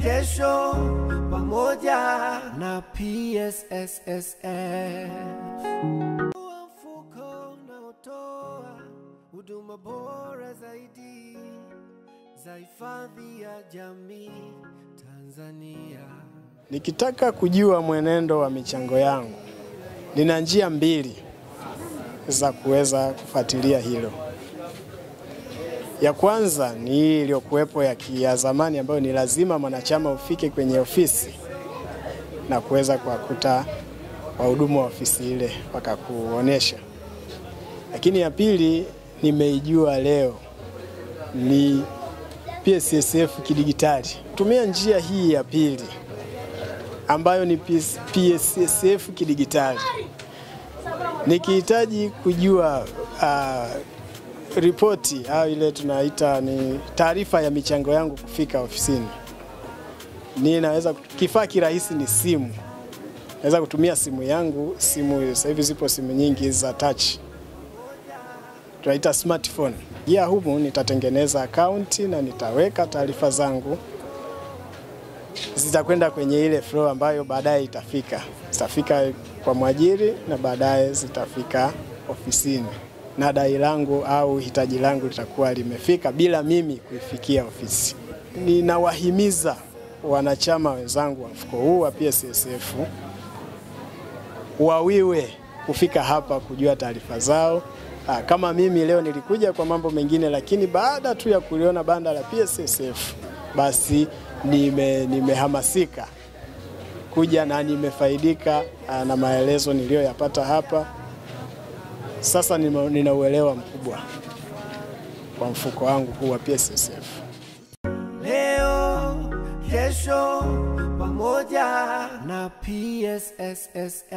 kesho pamoja na PSSSF. Mfuko unaotoa huduma bora zaidi za hifadhi ya jamii Tanzania. Nikitaka kujua mwenendo wa michango yangu, nina njia mbili za kuweza kufuatilia hilo. Ya kwanza ni hii iliyokuwepo ya zamani ambayo ni lazima mwanachama ufike kwenye ofisi na kuweza kuwakuta wahudumu wa ofisi ile wakakuonesha. Lakini ya pili nimeijua leo ni PSSSF kidigitali. Tumia njia hii ya pili ambayo ni PSSSF kidigitali. Nikihitaji kujua ripoti au ile tunaita ni taarifa ya michango yangu kufika ofisini, ninaweza, kifaa kirahisi ni simu. Naweza kutumia simu yangu, sasa hivi zipo simu nyingi za touch, tunaita smartphone. Humu nitatengeneza account na nitaweka taarifa zangu, zitakwenda kwenye ile flow ambayo baadaye zitafika kwa mwajiri na baadaye zitafika ofisini, na dai langu au hitaji langu litakuwa limefika bila mimi kuifikia ofisi. Ninawahimiza wanachama wenzangu wa mfuko huu wa PSSSF wawiwe kufika hapa kujua taarifa zao. Kama mimi leo nilikuja kwa mambo mengine, lakini baada tu ya kuliona banda la PSSSF basi nimehamasika kuja na nimefaidika na maelezo niliyoyapata hapa. Sasa nina uelewa mkubwa kwa mfuko wangu huu wa PSSSF. Leo kesho pamoja na PSSSF.